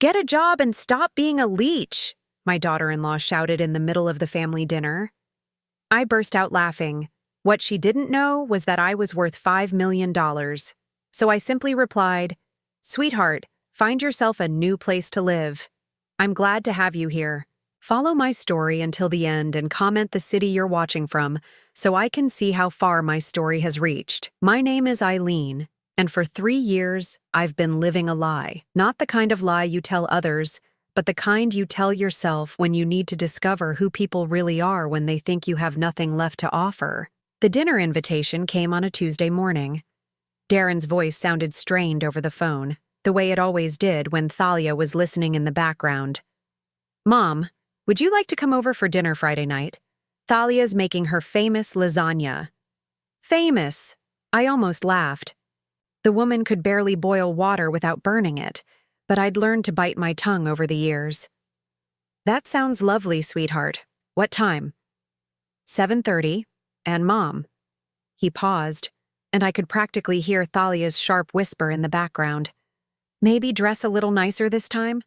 Get a job and stop being a leech, my daughter-in-law shouted in the middle of the family dinner. I burst out laughing. What she didn't know was that I was worth $5 million. So I simply replied, "Sweetheart, find yourself a new place to live. I'm glad to have you here. Follow my story until the end and comment the city you're watching from so I can see how far my story has reached. My name is Eileen, and for 3 years, I've been living a lie. Not the kind of lie you tell others, but the kind you tell yourself when you need to discover who people really are when they think you have nothing left to offer." The dinner invitation came on a Tuesday morning. Darren's voice sounded strained over the phone, the way it always did when Thalia was listening in the background. "Mom, would you like to come over for dinner Friday night? Thalia's making her famous lasagna." Famous! I almost laughed. The woman could barely boil water without burning it, but I'd learned to bite my tongue over the years. "That sounds lovely, sweetheart. What time?" 7:30. And Mom. He paused, and I could practically hear Thalia's sharp whisper in the background. "Maybe dress a little nicer this time?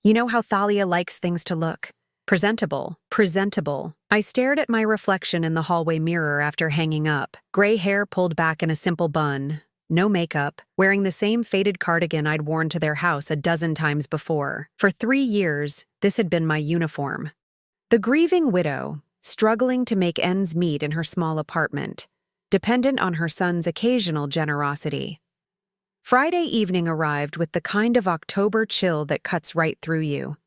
You know how Thalia likes things to look. Presentable, presentable." I stared at my reflection in the hallway mirror after hanging up, gray hair pulled back in a simple bun, no makeup, wearing the same faded cardigan I'd worn to their house a dozen times before. For 3 years, this had been my uniform. The grieving widow, struggling to make ends meet in her small apartment, dependent on her son's occasional generosity. Friday evening arrived with the kind of October chill that cuts right through you.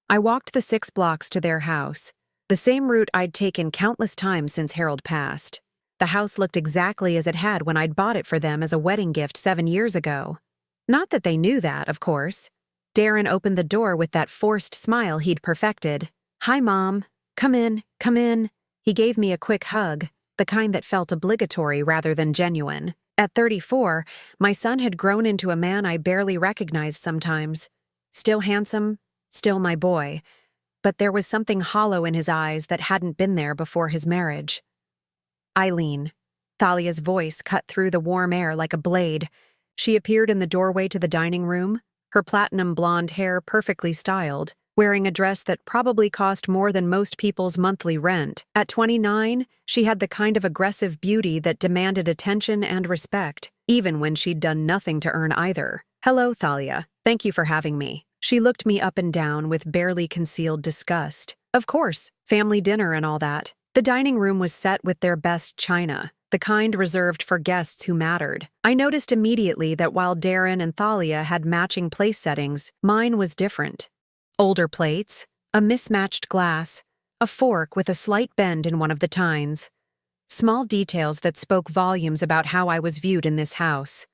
I walked the 6 blocks to their house, the same route I'd taken countless times since Harold passed. The house looked exactly as it had when I'd bought it for them as a wedding gift 7 years ago. Not that they knew that, of course. Darren opened the door with that forced smile he'd perfected. "Hi, Mom. Come in, come in." He gave me a quick hug, the kind that felt obligatory rather than genuine. At 34, my son had grown into a man I barely recognized sometimes. Still handsome, still my boy, but there was something hollow in his eyes that hadn't been there before his marriage. "Eileen." Thalia's voice cut through the warm air like a blade. She appeared in the doorway to the dining room, her platinum blonde hair perfectly styled, wearing a dress that probably cost more than most people's monthly rent. At 29, she had the kind of aggressive beauty that demanded attention and respect, even when she'd done nothing to earn either. "Hello, Thalia. Thank you for having me." She looked me up and down with barely concealed disgust. "Of course, family dinner and all that." The dining room was set with their best china, the kind reserved for guests who mattered. I noticed immediately that while Darren and Thalia had matching place settings, mine was different. Older plates, a mismatched glass, a fork with a slight bend in one of the tines. Small details that spoke volumes about how I was viewed in this house.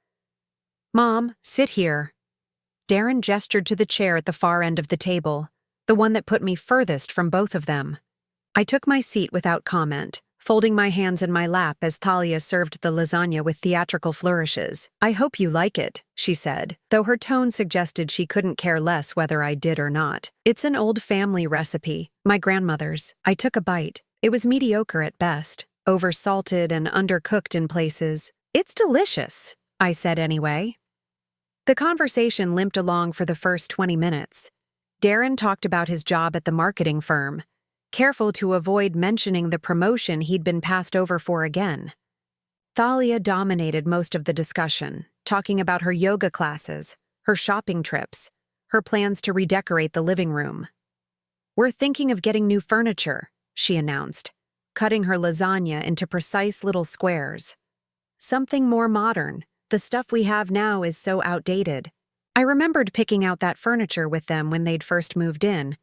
"Mom, sit here." Darren gestured to the chair at the far end of the table, the one that put me furthest from both of them. I took my seat without comment, folding my hands in my lap as Thalia served the lasagna with theatrical flourishes. "I hope you like it," she said, though her tone suggested she couldn't care less whether I did or not. "It's an old family recipe, my grandmother's." I took a bite. It was mediocre at best, over-salted and undercooked in places. "It's delicious," I said anyway. The conversation limped along for the first 20 minutes. Darren talked about his job at the marketing firm, careful to avoid mentioning the promotion he'd been passed over for again. Thalia dominated most of the discussion, talking about her yoga classes, her shopping trips, her plans to redecorate the living room. "We're thinking of getting new furniture," she announced, cutting her lasagna into precise little squares. "Something more modern. The stuff we have now is so outdated." I remembered picking out that furniture with them when they'd first moved in.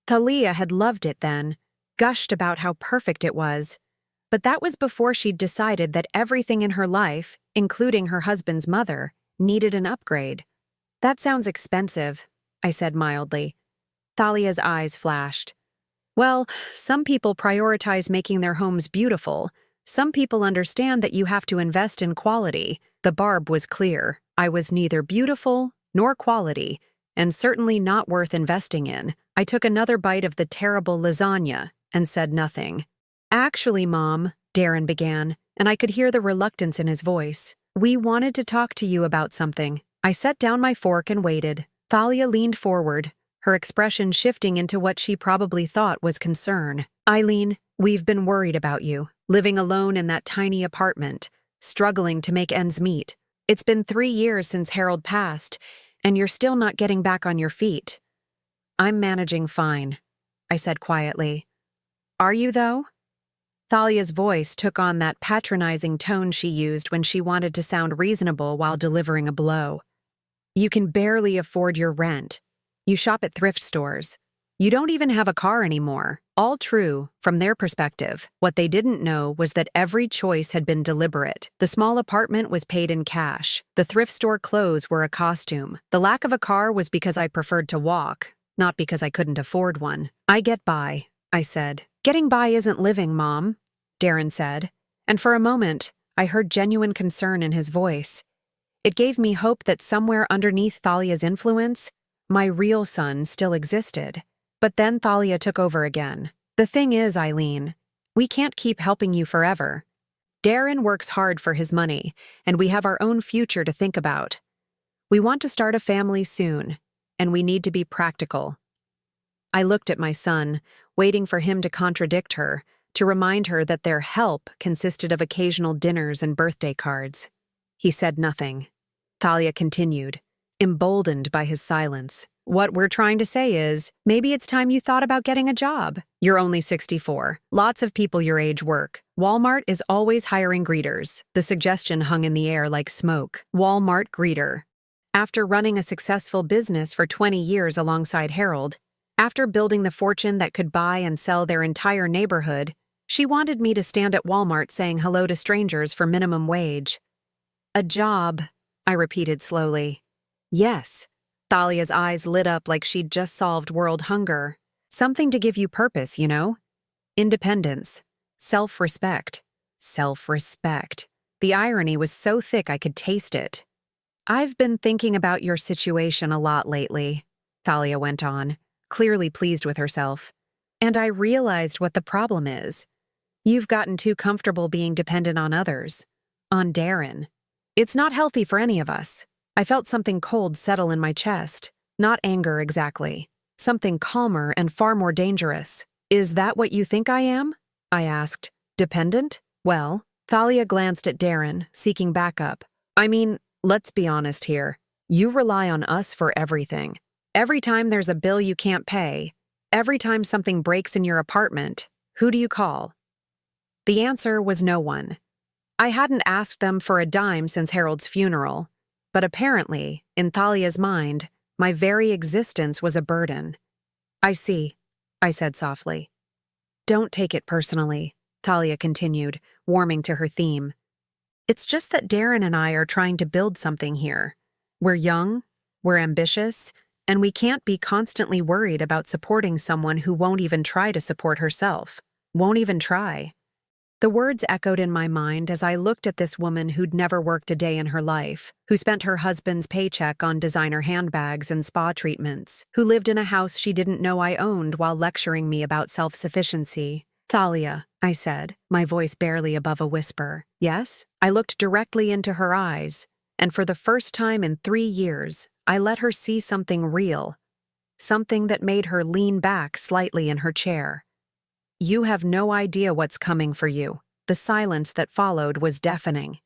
Thalia had loved it then, gushed about how perfect it was, but that was before she'd decided that everything in her life, including her husband's mother, needed an upgrade. "That sounds expensive," I said mildly. Thalia's eyes flashed. "Well, some people prioritize making their homes beautiful. Some people understand that you have to invest in quality." The barb was clear. I was neither beautiful nor quality, and certainly not worth investing in. I took another bite of the terrible lasagna and said nothing. "Actually, Mom," Darren began, and I could hear the reluctance in his voice. "We wanted to talk to you about something." I set down my fork and waited, Thalia leaned forward, her expression shifting into what she probably thought was concern. Eileen, we've been worried about you, living alone in that tiny apartment, struggling to make ends meet. It's been 3 years since Harold passed, and you're still not getting back on your feet. I'm managing fine, I said quietly. Are you, though? Thalia's voice took on that patronizing tone she used when she wanted to sound reasonable while delivering a blow. You can barely afford your rent. You shop at thrift stores. You don't even have a car anymore. All true, from their perspective. What they didn't know was that every choice had been deliberate. The small apartment was paid in cash. The thrift store clothes were a costume. The lack of a car was because I preferred to walk, not because I couldn't afford one. I get by, I said. Getting by isn't living, Mom, Darren said. And for a moment, I heard genuine concern in his voice. It gave me hope that somewhere underneath Thalia's influence, my real son still existed. But then Thalia took over again. The thing is, Eileen, we can't keep helping you forever. Darren works hard for his money, and we have our own future to think about. We want to start a family soon, and we need to be practical. I looked at my son, waiting for him to contradict her, to remind her that their help consisted of occasional dinners and birthday cards. He said nothing. Thalia continued, emboldened by his silence. What we're trying to say is, maybe it's time you thought about getting a job. You're only 64. Lots of people your age work. Walmart is always hiring greeters. The suggestion hung in the air like smoke. Walmart greeter. After running a successful business for 20 years alongside Harold, after building the fortune that could buy and sell their entire neighborhood, she wanted me to stand at Walmart saying hello to strangers for minimum wage. A job, I repeated slowly. Yes. Thalia's eyes lit up like she'd just solved world hunger. Something to give you purpose, you know? Independence. Self-respect. Self-respect. The irony was so thick I could taste it. I've been thinking about your situation a lot lately, Thalia went on, clearly pleased with herself. And I realized what the problem is. You've gotten too comfortable being dependent on others. On Darren. It's not healthy for any of us. I felt something cold settle in my chest. Not anger exactly. Something calmer and far more dangerous. Is that what you think I am? I asked. Dependent? Well, Thalia glanced at Darren, seeking backup. I mean, let's be honest here. You rely on us for everything. Every time there's a bill you can't pay, every time something breaks in your apartment, who do you call? The answer was no one. I hadn't asked them for a dime since Harold's funeral. But apparently, in Thalia's mind, my very existence was a burden. I see, I said softly. Don't take it personally, Thalia continued, warming to her theme. It's just that Darren and I are trying to build something here. We're young, we're ambitious, and we can't be constantly worried about supporting someone who won't even try to support herself. Won't even try. The words echoed in my mind as I looked at this woman who'd never worked a day in her life, who spent her husband's paycheck on designer handbags and spa treatments, who lived in a house she didn't know I owned while lecturing me about self-sufficiency. Thalia, I said, my voice barely above a whisper. Yes? I looked directly into her eyes, and for the first time in 3 years, I let her see something real, something that made her lean back slightly in her chair. You have no idea what's coming for you. The silence that followed was deafening.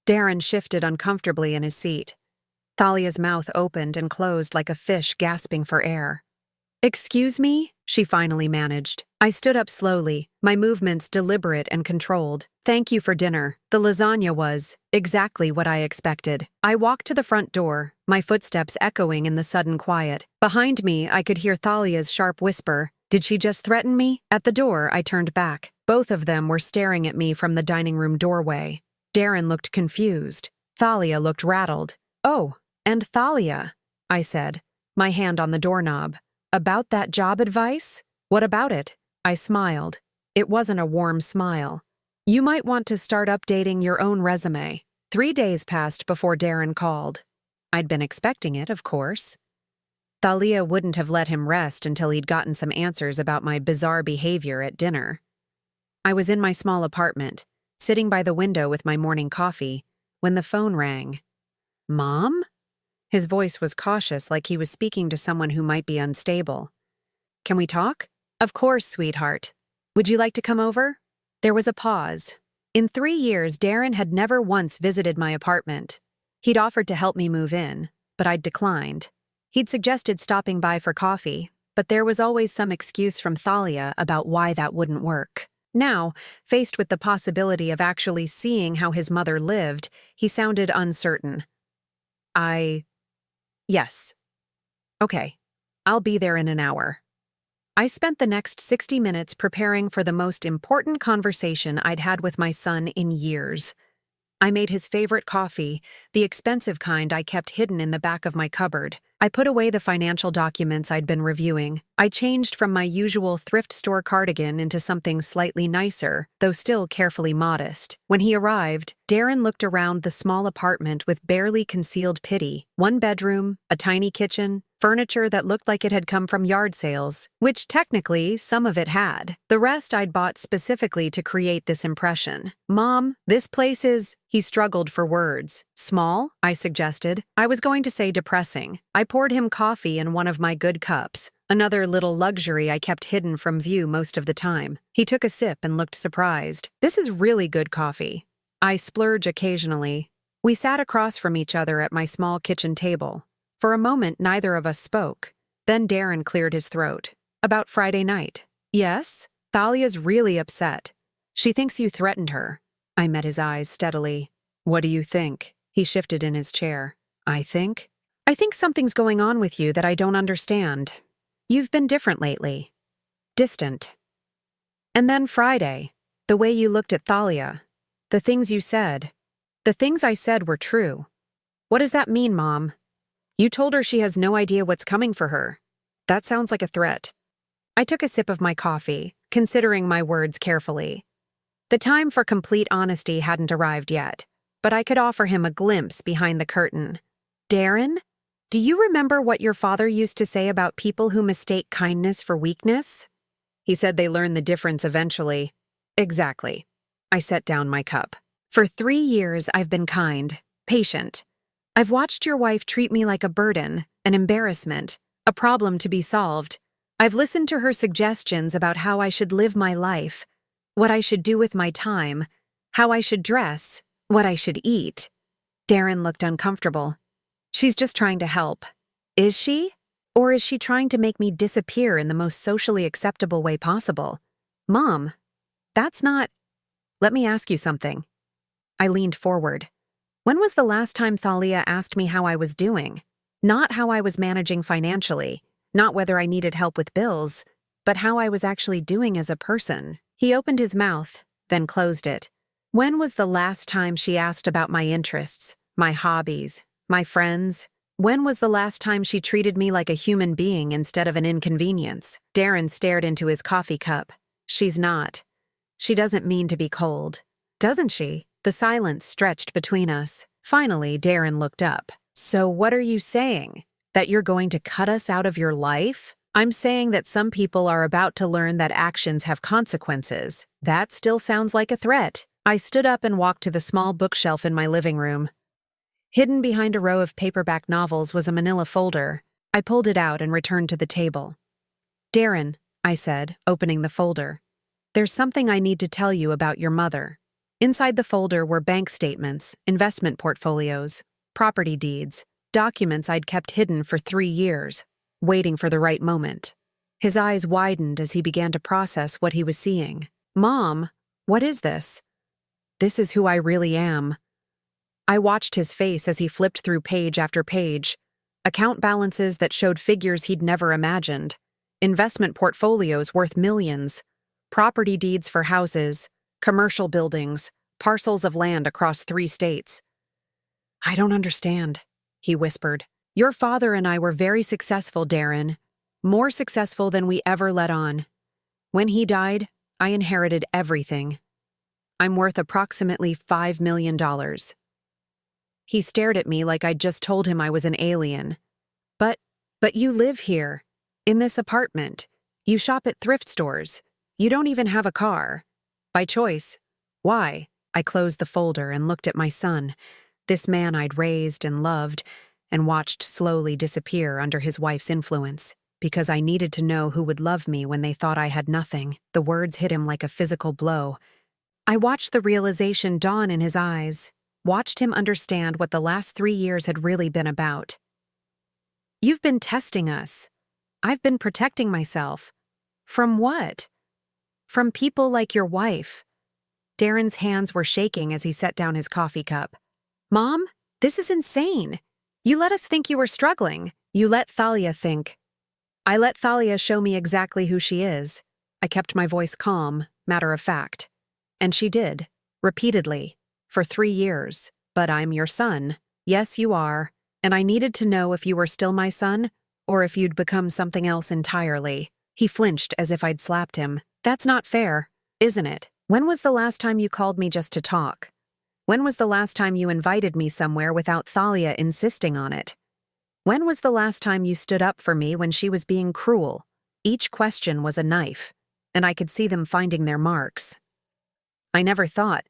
Darren shifted uncomfortably in his seat. Thalia's mouth opened and closed like a fish gasping for air. Excuse me? She finally managed. I stood up slowly, my movements deliberate and controlled. Thank you for dinner. The lasagna was exactly what I expected. I walked to the front door, my footsteps echoing in the sudden quiet. Behind me, I could hear Thalia's sharp whisper. Did she just threaten me? At the door, I turned back. Both of them were staring at me from the dining room doorway. Darren looked confused. Thalia looked rattled. Oh, and Thalia, I said, my hand on the doorknob. About that job advice? What about it? I smiled. It wasn't a warm smile. You might want to start updating your own resume. 3 days passed before Darren called. I'd been expecting it, of course. Thalia wouldn't have let him rest until he'd gotten some answers about my bizarre behavior at dinner. I was in my small apartment, sitting by the window with my morning coffee, when the phone rang. Mom? His voice was cautious, like he was speaking to someone who might be unstable. "Can we talk?" "Of course, sweetheart. Would you like to come over?" There was a pause. In 3 years, Darren had never once visited my apartment. He'd offered to help me move in, but I'd declined. He'd suggested stopping by for coffee, but there was always some excuse from Thalia about why that wouldn't work. Now, faced with the possibility of actually seeing how his mother lived, he sounded uncertain. Yes. Okay. I'll be there in an hour." I spent the next 60 minutes preparing for the most important conversation I'd had with my son in years. I made his favorite coffee, the expensive kind I kept hidden in the back of my cupboard. I put away the financial documents I'd been reviewing. I changed from my usual thrift store cardigan into something slightly nicer, though still carefully modest. When he arrived, Darren looked around the small apartment with barely concealed pity. 1 bedroom, a tiny kitchen, furniture that looked like it had come from yard sales, which technically some of it had. The rest I'd bought specifically to create this impression. "Mom, this place is—" He struggled for words. "Small?" I suggested. I was going to say depressing. I poured him coffee in one of my good cups, another little luxury I kept hidden from view most of the time. He took a sip and looked surprised. "This is really good coffee. I splurge occasionally." We sat across from each other at my small kitchen table. For a moment, neither of us spoke. Then Darren cleared his throat. "About Friday night." "Yes? Thalia's really upset. She thinks you threatened her." I met his eyes steadily. "What do you think?" He shifted in his chair. I think something's going on with you that I don't understand. You've been different lately. Distant. And then Friday, the way you looked at Thalia, the things you said. The things I said were true. What does that mean, Mom? You told her she has no idea what's coming for her. That sounds like a threat." I took a sip of my coffee, considering my words carefully. The time for complete honesty hadn't arrived yet, but I could offer him a glimpse behind the curtain. "Darren, do you remember what your father used to say about people who mistake kindness for weakness?" He said they learn the difference eventually. Exactly. I set down my cup. "For 3 years, I've been kind, patient. I've watched your wife treat me like a burden, an embarrassment, a problem to be solved. I've listened to her suggestions about how I should live my life, what I should do with my time, how I should dress, what I should eat." Darren looked uncomfortable. "She's just trying to help. Is she? Or is she trying to make me disappear in the most socially acceptable way possible? Mom, that's not— Let me ask you something." I leaned forward. When was the last time Thalia asked me how I was doing? Not how I was managing financially, not whether I needed help with bills, but how I was actually doing as a person. He opened his mouth, then closed it. When was the last time she asked about my interests, my hobbies, my friends? When was the last time she treated me like a human being instead of an inconvenience? Darren stared into his coffee cup. "She's not. She doesn't mean to be cold. Doesn't she?" The silence stretched between us. Finally, Darren looked up. "So what are you saying? That you're going to cut us out of your life?" "I'm saying that some people are about to learn that actions have consequences. That still sounds like a threat." I stood up and walked to the small bookshelf in my living room. Hidden behind a row of paperback novels was a manila folder. I pulled it out and returned to the table. "Darren," I said, opening the folder, "there's something I need to tell you about your mother." Inside the folder were bank statements, investment portfolios, property deeds, documents I'd kept hidden for 3 years, waiting for the right moment. His eyes widened as he began to process what he was seeing. "Mom, what is this?" "This is who I really am." I watched his face as he flipped through page after page, account balances that showed figures he'd never imagined, investment portfolios worth millions, property deeds for houses, commercial buildings, parcels of land across 3 states. "I don't understand," he whispered. "Your father and I were very successful, Darren. More successful than we ever let on. When he died, I inherited everything. I'm worth approximately $5 million. He stared at me like I'd just told him I was an alien. But you live here, in this apartment. You shop at thrift stores. You don't even have a car. By choice. Why?" I closed the folder and looked at my son, this man I'd raised and loved, and watched slowly disappear under his wife's influence. Because I needed to know who would love me when they thought I had nothing. The words hit him like a physical blow. I watched the realization dawn in his eyes, watched him understand what the last 3 years had really been about. You've been testing us. I've been protecting myself. From what? From people like your wife. Darren's hands were shaking as he set down his coffee cup. Mom, this is insane. You let us think you were struggling. You let Thalia think. I let Thalia show me exactly who she is. I kept my voice calm, matter of fact. And she did, repeatedly, for 3 years. But I'm your son. Yes, you are. And I needed to know if you were still my son, or if you'd become something else entirely. He flinched as if I'd slapped him. That's not fair, isn't it? When was the last time you called me just to talk? When was the last time you invited me somewhere without Thalia insisting on it? When was the last time you stood up for me when she was being cruel? Each question was a knife, and I could see them finding their marks. I never thought.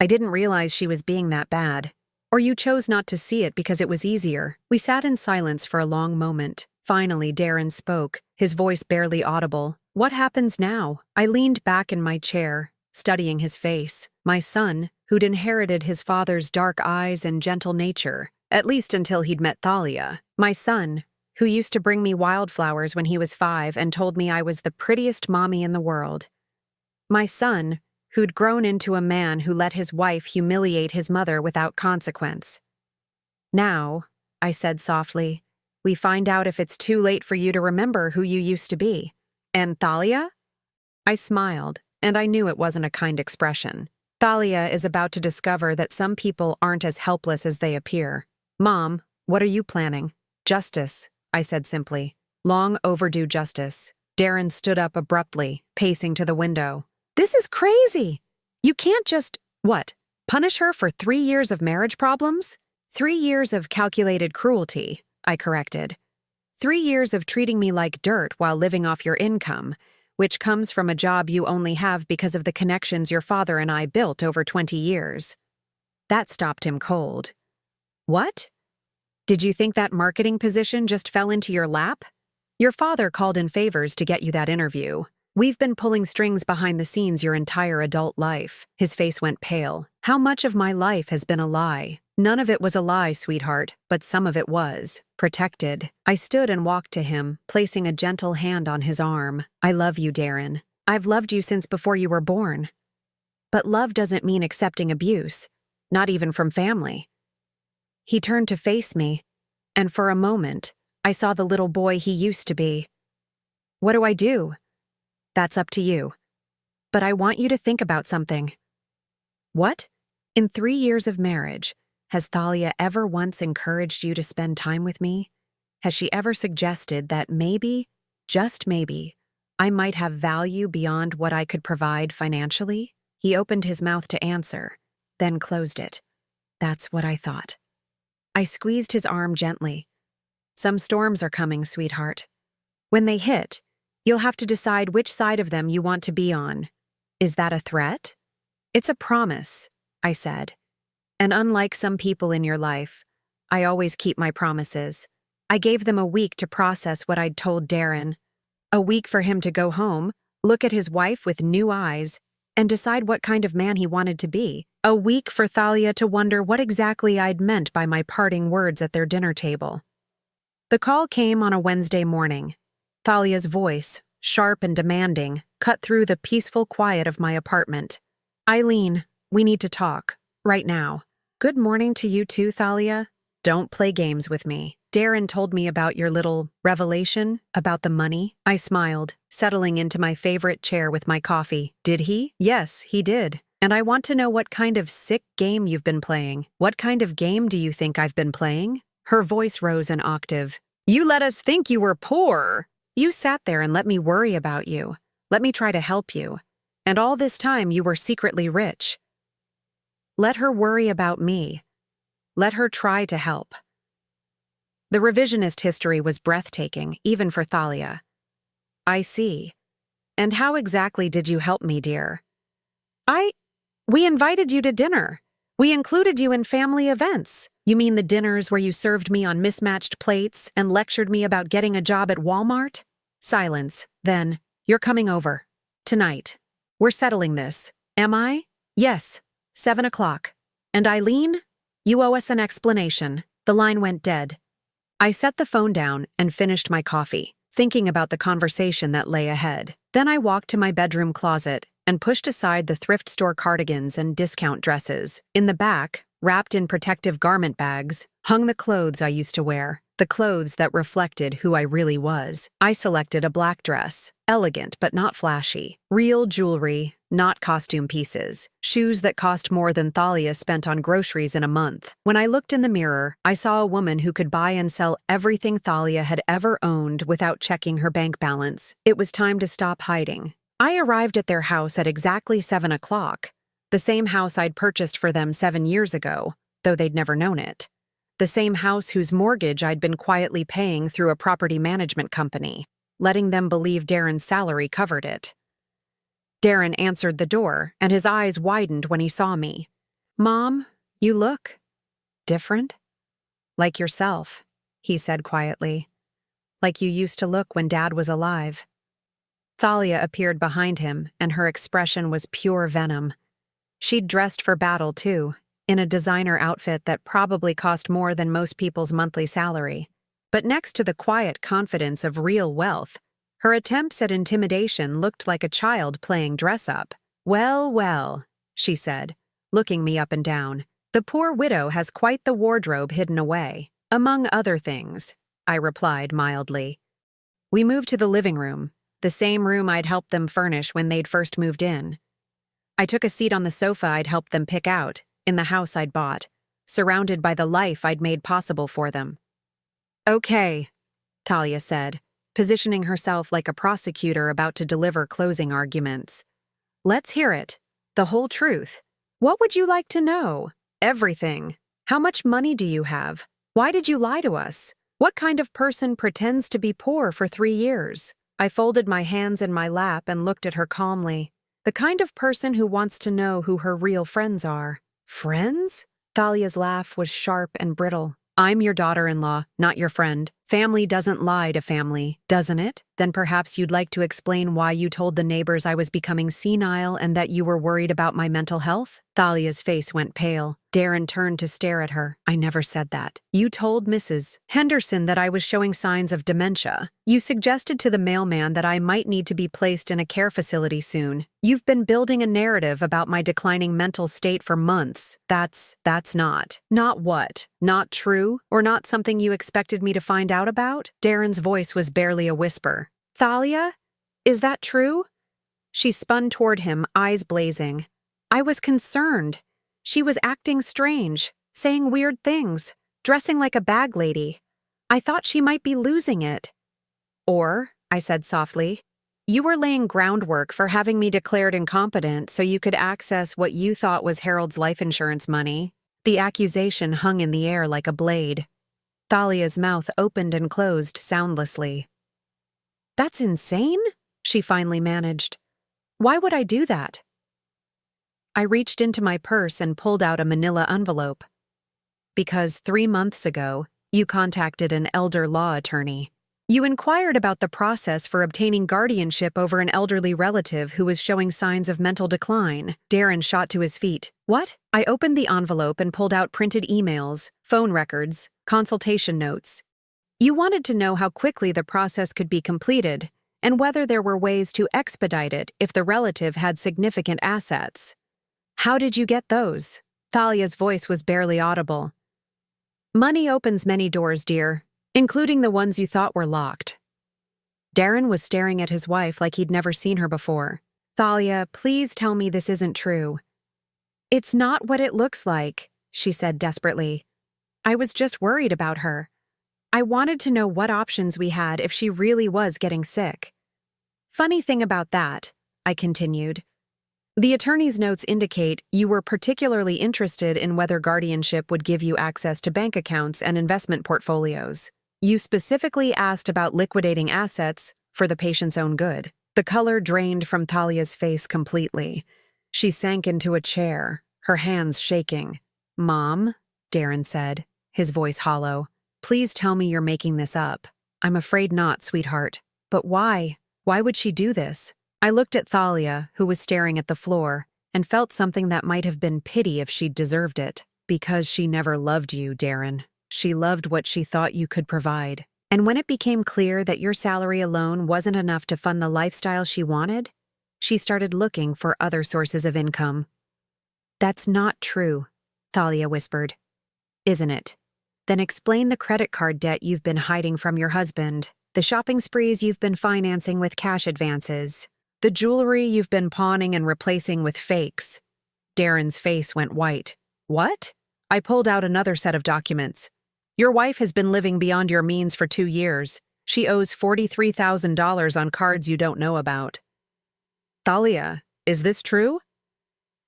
I didn't realize she was being that bad. Or you chose not to see it because it was easier. We sat in silence for a long moment. Finally, Darren spoke, his voice barely audible. What happens now? I leaned back in my chair, studying his face. My son, who'd inherited his father's dark eyes and gentle nature, at least until he'd met Thalia. My son, who used to bring me wildflowers when he was 5 and told me I was the prettiest mommy in the world. My son, who'd grown into a man who let his wife humiliate his mother without consequence. Now, I said softly, we find out if it's too late for you to remember who you used to be. And Thalia? I smiled, and I knew it wasn't a kind expression. Thalia is about to discover that some people aren't as helpless as they appear. Mom, what are you planning? Justice, I said simply. Long overdue justice. Darren stood up abruptly, pacing to the window. This is crazy! You can't just, punish her for 3 years of marriage problems? 3 years of calculated cruelty, I corrected. 3 years of treating me like dirt while living off your income, which comes from a job you only have because of the connections your father and I built over 20 years. That stopped him cold. What? Did you think that marketing position just fell into your lap? Your father called in favors to get you that interview. We've been pulling strings behind the scenes your entire adult life. His face went pale. How much of my life has been a lie? None of it was a lie, sweetheart, but some of it was. Protected. I stood and walked to him, placing a gentle hand on his arm. I love you, Darren. I've loved you since before you were born. But love doesn't mean accepting abuse, not even from family. He turned to face me, and for a moment, I saw the little boy he used to be. What do I do? That's up to you. But I want you to think about something. What? In 3 years of marriage, has Thalia ever once encouraged you to spend time with me? Has she ever suggested that maybe, just maybe, I might have value beyond what I could provide financially? He opened his mouth to answer, then closed it. That's what I thought. I squeezed his arm gently. Some storms are coming, sweetheart. When they hit, you'll have to decide which side of them you want to be on. Is that a threat? It's a promise, I said. And unlike some people in your life, I always keep my promises. I gave them a week to process what I'd told Darren. A week for him to go home, look at his wife with new eyes, and decide what kind of man he wanted to be. A week for Thalia to wonder what exactly I'd meant by my parting words at their dinner table. The call came on a Wednesday morning. Thalia's voice, sharp and demanding, cut through the peaceful quiet of my apartment. Eileen, we need to talk, right now. Good morning to you too, Thalia. Don't play games with me. Darren told me about your little revelation about the money. I smiled, settling into my favorite chair with my coffee. Did he? Yes, he did. And I want to know what kind of sick game you've been playing. What kind of game do you think I've been playing? Her voice rose an octave. You let us think you were poor. You sat there and let me worry about you. Let me try to help you. And all this time you were secretly rich. Let her worry about me. Let her try to help. The revisionist history was breathtaking, even for Thalia. I see. And how exactly did you help me, dear? We invited you to dinner. We included you in family events. You mean the dinners where you served me on mismatched plates and lectured me about getting a job at Walmart? Silence. Then, you're coming over. Tonight. We're settling this. Am I? Yes. 7 o'clock. And Eileen? You owe us an explanation. The line went dead. I set the phone down and finished my coffee, thinking about the conversation that lay ahead. Then I walked to my bedroom closet and pushed aside the thrift store cardigans and discount dresses. In the back, wrapped in protective garment bags, hung the clothes I used to wear, the clothes that reflected who I really was. I selected a black dress, elegant but not flashy, real jewelry, not costume pieces, shoes that cost more than Thalia spent on groceries in a month. When I looked in the mirror, I saw a woman who could buy and sell everything Thalia had ever owned without checking her bank balance. It was time to stop hiding. I arrived at their house at exactly 7 o'clock, the same house I'd purchased for them 7 years ago, though they'd never known it. The same house whose mortgage I'd been quietly paying through a property management company, letting them believe Darren's salary covered it. Darren answered the door, and his eyes widened when he saw me. "Mom, you look different. Like yourself," he said quietly. "Like you used to look when Dad was alive." Thalia appeared behind him, and her expression was pure venom. She'd dressed for battle, too, in a designer outfit that probably cost more than most people's monthly salary. But next to the quiet confidence of real wealth, her attempts at intimidation looked like a child playing dress-up. "Well, well," she said, looking me up and down. "The poor widow has quite the wardrobe hidden away. Among other things," I replied mildly. We moved to the living room, the same room I'd helped them furnish when they'd first moved in. I took a seat on the sofa I'd helped them pick out, in the house I'd bought, surrounded by the life I'd made possible for them. "Okay," Thalia said, positioning herself like a prosecutor about to deliver closing arguments. "Let's hear it. The whole truth. What would you like to know? Everything. How much money do you have? Why did you lie to us? What kind of person pretends to be poor for 3 years?" I folded my hands in my lap and looked at her calmly. "The kind of person who wants to know who her real friends are." "Friends?" Thalia's laugh was sharp and brittle. "I'm your daughter-in-law, not your friend. Family doesn't lie to family, doesn't it? Then perhaps you'd like to explain why you told the neighbors I was becoming senile and that you were worried about my mental health?" Thalia's face went pale. Darren turned to stare at her. "I never said that. You told Mrs. Henderson that I was showing signs of dementia. You suggested to the mailman that I might need to be placed in a care facility soon. You've been building a narrative about my declining mental state for months. That's not. Not what? Not true? Or not something you expected me to find out about?" Darren's voice was barely a whisper. "Thalia? Is that true?" She spun toward him, eyes blazing. "I was concerned. She was acting strange, saying weird things, dressing like a bag lady. I thought she might be losing it." "Or," I said softly, "you were laying groundwork for having me declared incompetent so you could access what you thought was Harold's life insurance money." The accusation hung in the air like a blade. Thalia's mouth opened and closed soundlessly. "That's insane," she finally managed. "Why would I do that?" I reached into my purse and pulled out a manila envelope. "Because 3 months ago, you contacted an elder law attorney. You inquired about the process for obtaining guardianship over an elderly relative who was showing signs of mental decline." Darren shot to his feet. "What?" I opened the envelope and pulled out printed emails, phone records, consultation notes. "You wanted to know how quickly the process could be completed and whether there were ways to expedite it if the relative had significant assets. How did you get those?" Thalia's voice was barely audible. "Money opens many doors, dear, including the ones you thought were locked." Darren was staring at his wife like he'd never seen her before. "Thalia, please tell me this isn't true." "It's not what it looks like," she said desperately. "I was just worried about her. I wanted to know what options we had if she really was getting sick." "Funny thing about that," I continued. "The attorney's notes indicate you were particularly interested in whether guardianship would give you access to bank accounts and investment portfolios. You specifically asked about liquidating assets for the patient's own good." The color drained from Thalia's face completely. She sank into a chair, her hands shaking. "Mom," Darren said, his voice hollow. Please tell me you're making this up. I'm afraid not, sweetheart. But why? Why would she do this? I looked at Thalia, who was staring at the floor, and felt something that might have been pity if she'd deserved it. Because she never loved you, Darren. She loved what she thought you could provide. And when it became clear that your salary alone wasn't enough to fund the lifestyle she wanted, she started looking for other sources of income. That's not true, Thalia whispered. Isn't it? Then explain the credit card debt you've been hiding from your husband, the shopping sprees you've been financing with cash advances, the jewelry you've been pawning and replacing with fakes. Darren's face went white. What? I pulled out another set of documents. Your wife has been living beyond your means for 2 years. She owes $43,000 on cards you don't know about. Thalia, is this true?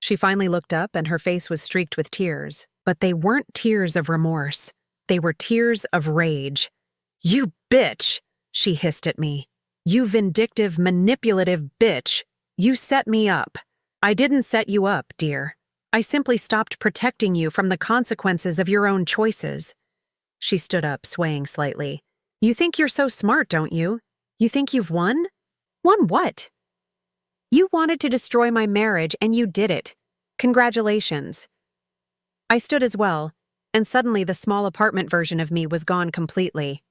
She finally looked up and her face was streaked with tears. But they weren't tears of remorse. They were tears of rage. You bitch, she hissed at me. You vindictive, manipulative bitch. You set me up. I didn't set you up, dear. I simply stopped protecting you from the consequences of your own choices. She stood up, swaying slightly. You think you're so smart, don't you? You think you've won? Won what? You wanted to destroy my marriage, and you did it. Congratulations. I stood as well, and suddenly the small apartment version of me was gone completely.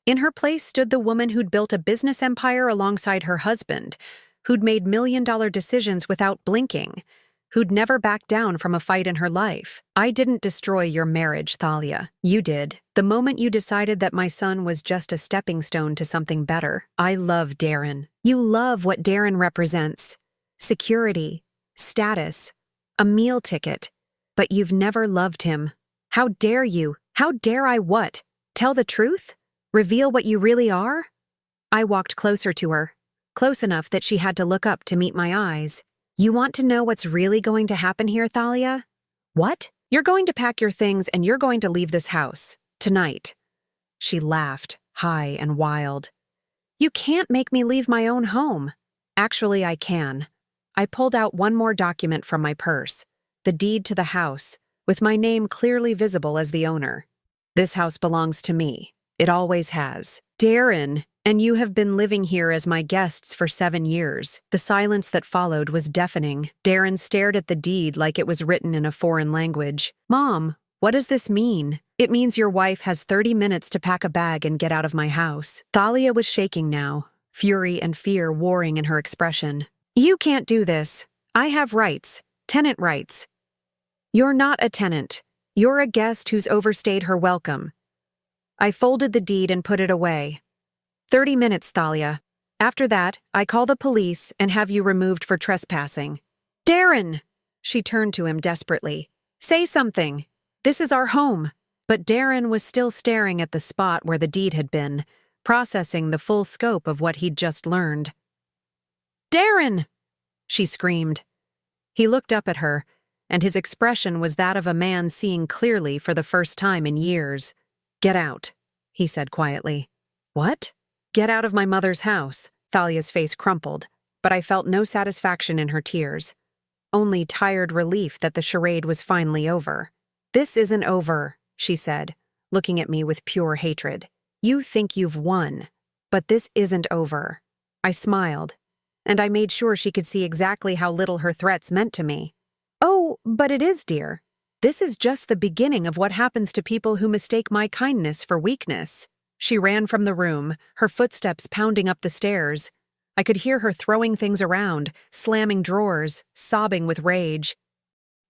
In her place stood the woman who'd built a business empire alongside her husband, who'd made million-dollar decisions without blinking, who'd never backed down from a fight in her life. I didn't destroy your marriage, Thalia. You did. The moment you decided that my son was just a stepping stone to something better. I love Darren. You love what Darren represents. Security, status, a meal ticket. But you've never loved him. How dare you? How dare I what? Tell the truth? Reveal what you really are? I walked closer to her, close enough that she had to look up to meet my eyes. You want to know what's really going to happen here, Thalia? What? You're going to pack your things and you're going to leave this house. Tonight. She laughed, high and wild. You can't make me leave my own home. Actually, I can. I pulled out one more document from my purse, the deed to the house, with my name clearly visible as the owner. This house belongs to me. It always has. Darren, and you have been living here as my guests for 7 years. The silence that followed was deafening. Darren stared at the deed like it was written in a foreign language. Mom, what does this mean? It means your wife has 30 minutes to pack a bag and get out of my house. Thalia was shaking now, fury and fear warring in her expression. You can't do this. I have rights. Tenant rights. You're not a tenant. You're a guest who's overstayed her welcome. I folded the deed and put it away. 30 minutes, Thalia. After that, I call the police and have you removed for trespassing. Darren! She turned to him desperately. Say something. This is our home. But Darren was still staring at the spot where the deed had been, processing the full scope of what he'd just learned. Darren! She screamed. He looked up at her, and his expression was that of a man seeing clearly for the first time in years. Get out, he said quietly. What? Get out of my mother's house. Thalia's face crumpled, but I felt no satisfaction in her tears. Only tired relief that the charade was finally over. This isn't over, she said, looking at me with pure hatred. You think you've won, but this isn't over. I smiled, and I made sure she could see exactly how little her threats meant to me. Oh, but it is, dear. This is just the beginning of what happens to people who mistake my kindness for weakness. She ran from the room, her footsteps pounding up the stairs. I could hear her throwing things around, slamming drawers, sobbing with rage.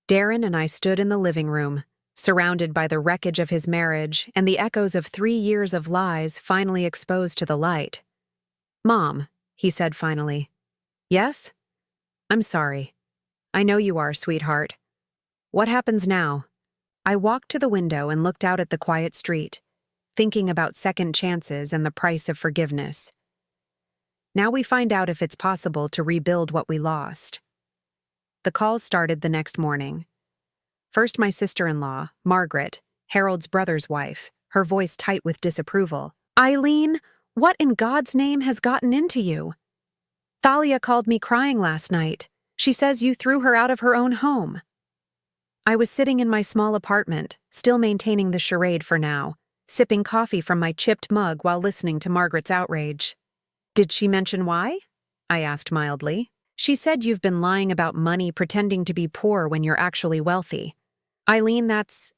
Darren and I stood in the living room, surrounded by the wreckage of his marriage and the echoes of 3 years of lies finally exposed to the light. Mom, he said finally. Yes? I'm sorry. I know you are, sweetheart. What happens now? I walked to the window and looked out at the quiet street, thinking about second chances and the price of forgiveness. Now we find out if it's possible to rebuild what we lost. The calls started the next morning. First, my sister-in-law, Margaret, Harold's brother's wife, her voice tight with disapproval. Eileen, what in God's name has gotten into you? Thalia called me crying last night. She says you threw her out of her own home. I was sitting in my small apartment, still maintaining the charade for now, sipping coffee from my chipped mug while listening to Margaret's outrage. Did she mention why? I asked mildly. She said you've been lying about money, pretending to be poor when you're actually wealthy. Eileen, that's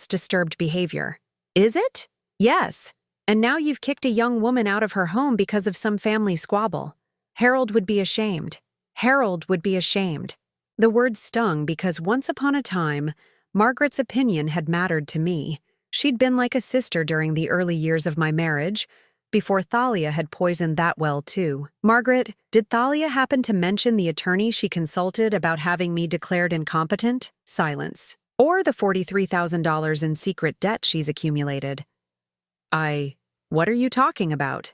disturbed behavior. Is it? Yes. And now you've kicked a young woman out of her home because of some family squabble. Harold would be ashamed. Harold would be ashamed. The words stung because once upon a time, Margaret's opinion had mattered to me. She'd been like a sister during the early years of my marriage, before Thalia had poisoned that well too. Margaret, did Thalia happen to mention the attorney she consulted about having me declared incompetent? Silence. Or the $43,000 in secret debt she's accumulated? What are you talking about?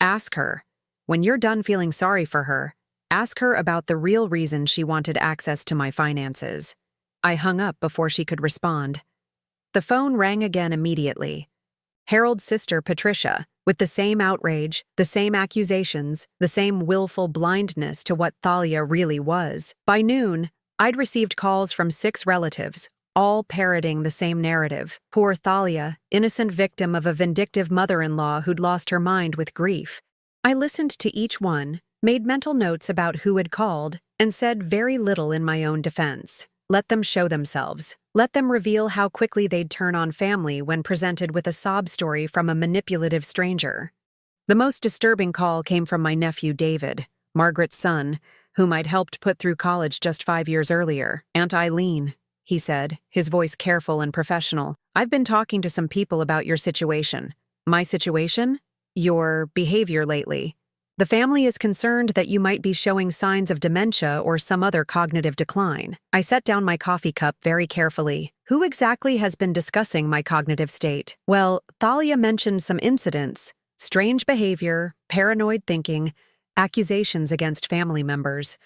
Ask her. When you're done feeling sorry for her, ask her about the real reason she wanted access to my finances. I hung up before she could respond. The phone rang again immediately. Harold's sister, Patricia, with the same outrage, the same accusations, the same willful blindness to what Thalia really was. By noon, I'd received calls from 6 relatives, all parroting the same narrative. Poor Thalia, innocent victim of a vindictive mother-in-law who'd lost her mind with grief. I listened to each one, made mental notes about who had called, and said very little in my own defense. Let them show themselves. Let them reveal how quickly they'd turn on family when presented with a sob story from a manipulative stranger. The most disturbing call came from my nephew David, Margaret's son, whom I'd helped put through college just 5 years earlier. Aunt Eileen, he said, his voice careful and professional, I've been talking to some people about your situation. My situation? Your behavior lately. The family is concerned that you might be showing signs of dementia or some other cognitive decline. I set down my coffee cup very carefully. Who exactly has been discussing my cognitive state? Well, Thalia mentioned some incidents, strange behavior, paranoid thinking, accusations against family members.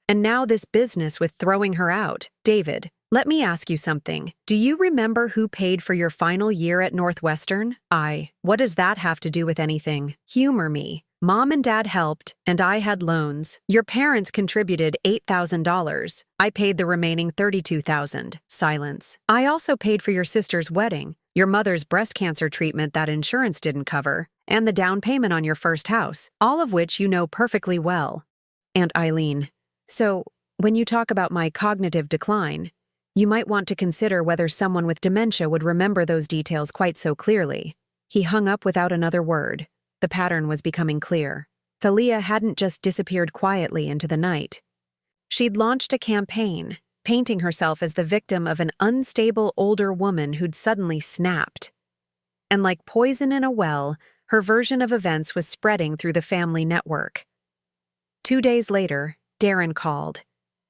And now this business with throwing her out. David, let me ask you something. Do you remember who paid for your final year at Northwestern? What does that have to do with anything? Humor me. Mom and Dad helped, and I had loans. Your parents contributed $8,000. I paid the remaining $32,000. Silence. I also paid for your sister's wedding, your mother's breast cancer treatment that insurance didn't cover, and the down payment on your first house, all of which you know perfectly well. Aunt Eileen, so when you talk about my cognitive decline, you might want to consider whether someone with dementia would remember those details quite so clearly. He hung up without another word. The pattern was becoming clear. Thalia hadn't just disappeared quietly into the night. She'd launched a campaign, painting herself as the victim of an unstable older woman who'd suddenly snapped. And like poison in a well, her version of events was spreading through the family network. 2 days later, Darren called.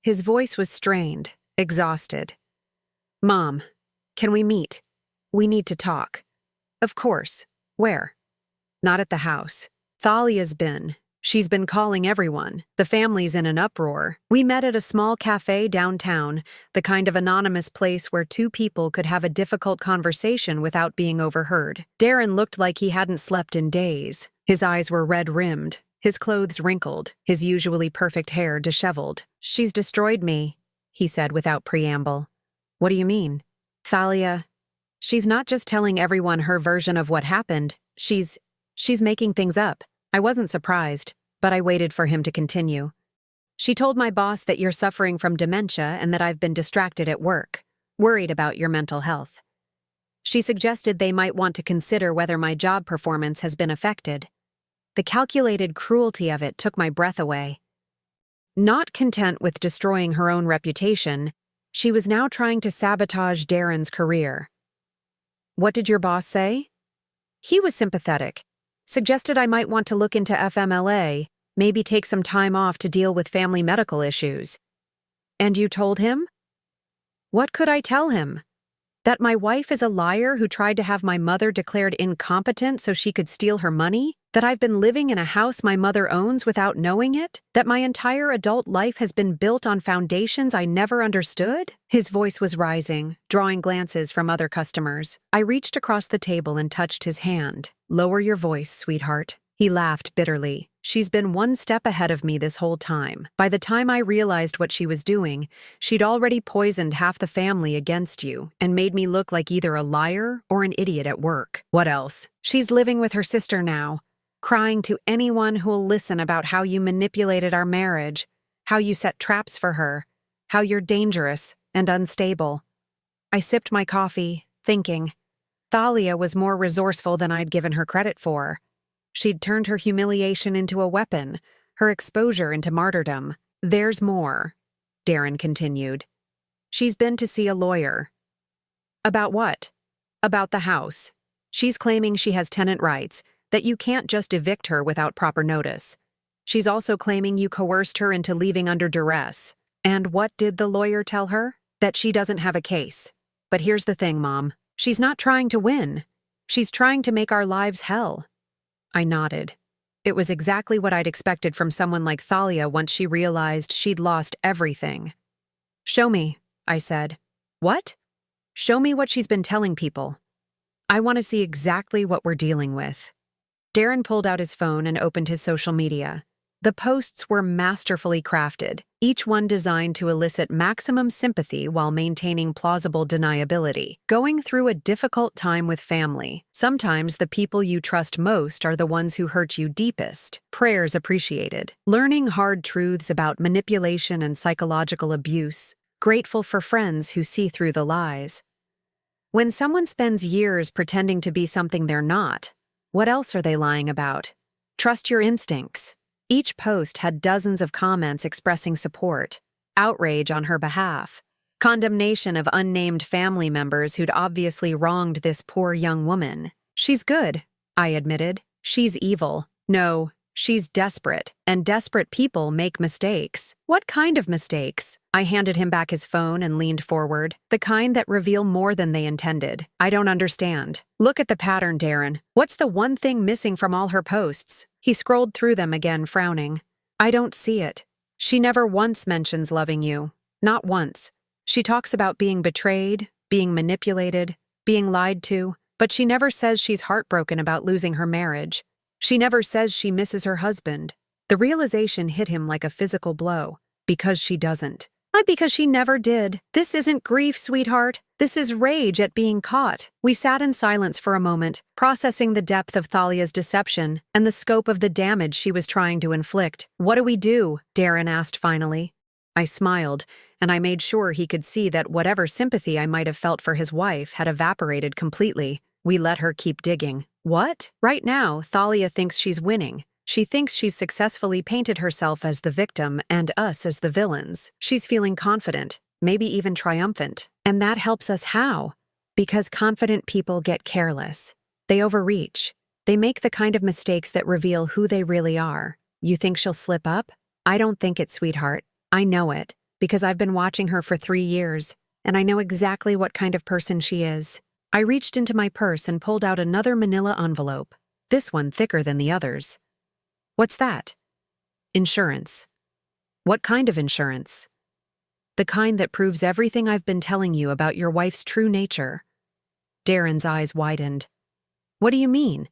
His voice was strained, exhausted. Mom, can we meet? We need to talk. Of course. Where? Not at the house. Thalia's been. She's been calling everyone. The family's in an uproar. We met at a small cafe downtown, the kind of anonymous place where 2 people could have a difficult conversation without being overheard. Darren looked like he hadn't slept in days. His eyes were red-rimmed, his clothes wrinkled, his usually perfect hair disheveled. She's destroyed me, he said without preamble. What do you mean? Thalia, she's not just telling everyone her version of what happened. She's making things up. I wasn't surprised, but I waited for him to continue. She told my boss that you're suffering from dementia and that I've been distracted at work, worried about your mental health. She suggested they might want to consider whether my job performance has been affected. The calculated cruelty of it took my breath away. Not content with destroying her own reputation, she was now trying to sabotage Darren's career. What did your boss say? He was sympathetic. Suggested I might want to look into FMLA, maybe take some time off to deal with family medical issues. And you told him? What could I tell him? That my wife is a liar who tried to have my mother declared incompetent so she could steal her money? That I've been living in a house my mother owns without knowing it? That my entire adult life has been built on foundations I never understood? His voice was rising, drawing glances from other customers. I reached across the table and touched his hand. Lower your voice, sweetheart. He laughed bitterly. She's been one step ahead of me this whole time. By the time I realized what she was doing, she'd already poisoned half the family against you and made me look like either a liar or an idiot at work. What else? She's living with her sister now, crying to anyone who'll listen about how you manipulated our marriage, how you set traps for her, how you're dangerous and unstable. I sipped my coffee, thinking. Thalia was more resourceful than I'd given her credit for. She'd turned her humiliation into a weapon, her exposure into martyrdom. There's more, Darren continued. She's been to see a lawyer. About what? About the house. She's claiming she has tenant rights, that you can't just evict her without proper notice. She's also claiming you coerced her into leaving under duress. And what did the lawyer tell her? That she doesn't have a case. But here's the thing, Mom. She's not trying to win. She's trying to make our lives hell. I nodded. It was exactly what I'd expected from someone like Thalia once she realized she'd lost everything. Show me, I said. What? Show me what she's been telling people. I want to see exactly what we're dealing with. Darren pulled out his phone and opened his social media. The posts were masterfully crafted, each one designed to elicit maximum sympathy while maintaining plausible deniability. Going through a difficult time with family, sometimes the people you trust most are the ones who hurt you deepest. Prayers appreciated. Learning hard truths about manipulation and psychological abuse. Grateful for friends who see through the lies. When someone spends years pretending to be something they're not, what else are they lying about? Trust your instincts. Each post had dozens of comments expressing support, outrage on her behalf, condemnation of unnamed family members who'd obviously wronged this poor young woman. She's good, I admitted. She's evil. No, she's desperate, and desperate people make mistakes. What kind of mistakes? I handed him back his phone and leaned forward, the kind that reveal more than they intended. I don't understand. Look at the pattern, Darren. What's the one thing missing from all her posts? He scrolled through them again, frowning. I don't see it. She never once mentions loving you. Not once. She talks about being betrayed, being manipulated, being lied to, but she never says she's heartbroken about losing her marriage. She never says she misses her husband. The realization hit him like a physical blow. Because she doesn't. Not because she never did. This isn't grief, sweetheart. This is rage at being caught. We sat in silence for a moment, processing the depth of Thalia's deception and the scope of the damage she was trying to inflict. What do we do? Darren asked finally. I smiled, and I made sure he could see that whatever sympathy I might have felt for his wife had evaporated completely. We let her keep digging. What? Right now, Thalia thinks she's winning. She thinks she's successfully painted herself as the victim and us as the villains. She's feeling confident, maybe even triumphant. And that helps us how? Because confident people get careless. They overreach. They make the kind of mistakes that reveal who they really are. You think she'll slip up? I don't think it, sweetheart. I know it, because I've been watching her for 3 years, and I know exactly what kind of person she is. I reached into my purse and pulled out another manila envelope, this one thicker than the others. What's that? Insurance. What kind of insurance? The kind that proves everything I've been telling you about your wife's true nature. Darren's eyes widened. What do you mean?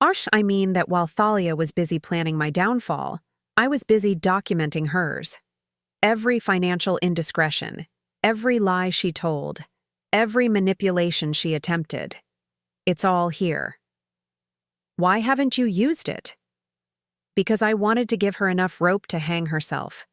I mean that while Thalia was busy planning my downfall, I was busy documenting hers. Every financial indiscretion, every lie she told, every manipulation she attempted. It's all here. Why haven't you used it? Because I wanted to give her enough rope to hang herself.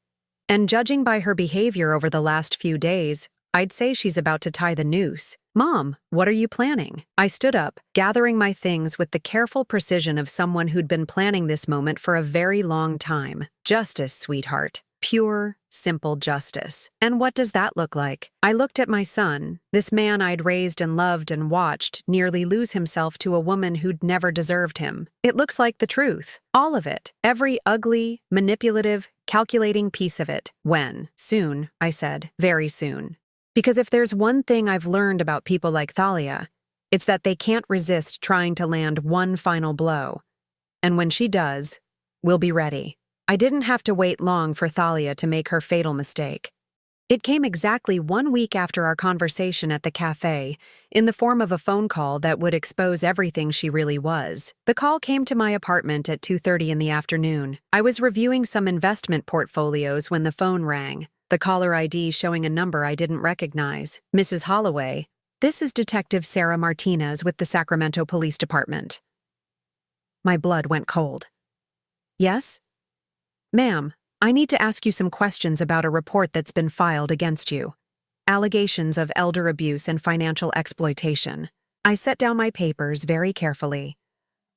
And judging by her behavior over the last few days, I'd say she's about to tie the noose. Mom, what are you planning? I stood up, gathering my things with the careful precision of someone who'd been planning this moment for a very long time. Justice, sweetheart. Pure, simple justice. And what does that look like? I looked at my son, this man I'd raised and loved and watched nearly lose himself to a woman who'd never deserved him. It looks like the truth. All of it. Every ugly, manipulative, calculating piece of it. When? Soon, I said. Very soon. Because if there's one thing I've learned about people like Thalia, it's that they can't resist trying to land one final blow. And when she does, we'll be ready. I didn't have to wait long for Thalia to make her fatal mistake. It came exactly 1 week after our conversation at the cafe, in the form of a phone call that would expose everything she really was. The call came to my apartment at 2:30 in the afternoon. I was reviewing some investment portfolios when the phone rang, the caller ID showing a number I didn't recognize. Mrs. Holloway, this is Detective Sarah Martinez with the Sacramento Police Department. My blood went cold. Yes? Ma'am, I need to ask you some questions about a report that's been filed against you. Allegations of elder abuse and financial exploitation. I set down my papers very carefully.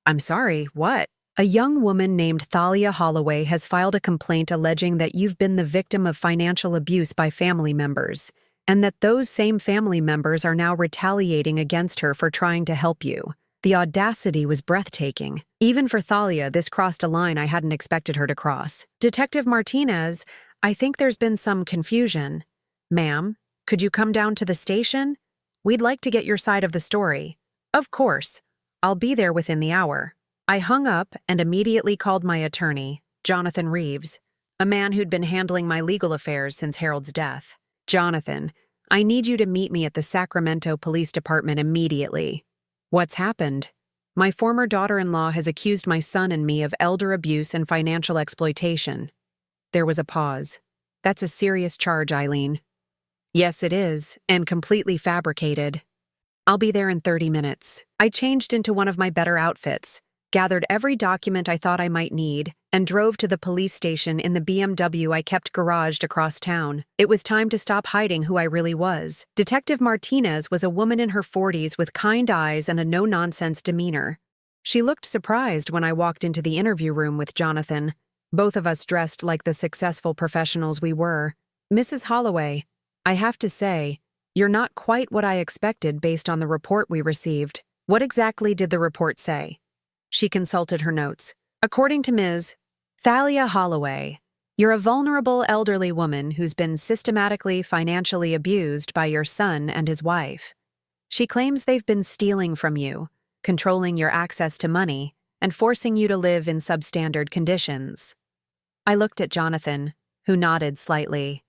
I'm sorry, what? A young woman named Thalia Holloway has filed a complaint alleging that you've been the victim of financial abuse by family members, and that those same family members are now retaliating against her for trying to help you. The audacity was breathtaking. Even for Thalia, this crossed a line I hadn't expected her to cross. Detective Martinez, I think there's been some confusion. Ma'am, could you come down to the station? We'd like to get your side of the story. Of course. I'll be there within the hour. I hung up and immediately called my attorney, Jonathan Reeves, a man who'd been handling my legal affairs since Harold's death. Jonathan, I need you to meet me at the Sacramento Police Department immediately. What's happened? My former daughter-in-law has accused my son and me of elder abuse and financial exploitation. There was a pause. That's a serious charge, Eileen. Yes, it is, and completely fabricated. I'll be there in 30 minutes. I changed into one of my better outfits, gathered every document I thought I might need, and drove to the police station in the BMW I kept garaged across town. It was time to stop hiding who I really was. Detective Martinez was a woman in her 40s with kind eyes and a no-nonsense demeanor. She looked surprised when I walked into the interview room with Jonathan, both of us dressed like the successful professionals we were. Mrs. Holloway, I have to say, you're not quite what I expected based on the report we received. What exactly did the report say? She consulted her notes. According to Ms. Thalia Holloway, you're a vulnerable elderly woman who's been systematically financially abused by your son and his wife. She claims they've been stealing from you, controlling your access to money, and forcing you to live in substandard conditions. I looked at Jonathan, who nodded slightly.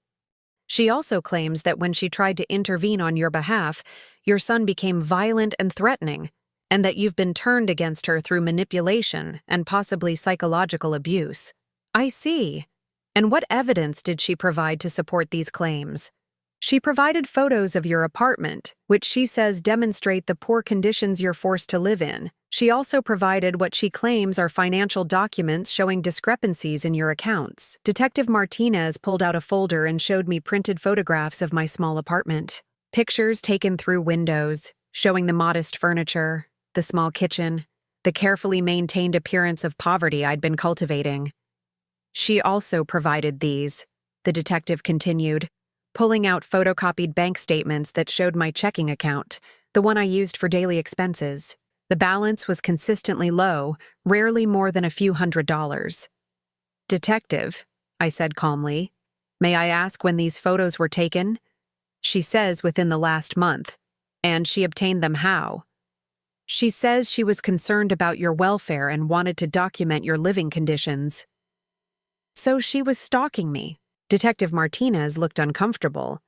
She also claims that when she tried to intervene on your behalf, your son became violent and threatening, and that you've been turned against her through manipulation and possibly psychological abuse. I see. And what evidence did she provide to support these claims? She provided photos of your apartment, which she says demonstrate the poor conditions you're forced to live in. She also provided what she claims are financial documents showing discrepancies in your accounts. Detective Martinez pulled out a folder and showed me printed photographs of my small apartment. Pictures taken through windows, showing the modest furniture, the small kitchen, the carefully maintained appearance of poverty I'd been cultivating. She also provided these, the detective continued, pulling out photocopied bank statements that showed my checking account, the one I used for daily expenses. The balance was consistently low, rarely more than a few $100s. Detective, I said calmly, may I ask when these photos were taken? She says within the last month. And she obtained them how? She says she was concerned about your welfare and wanted to document your living conditions. So she was stalking me. Detective Martinez looked uncomfortable.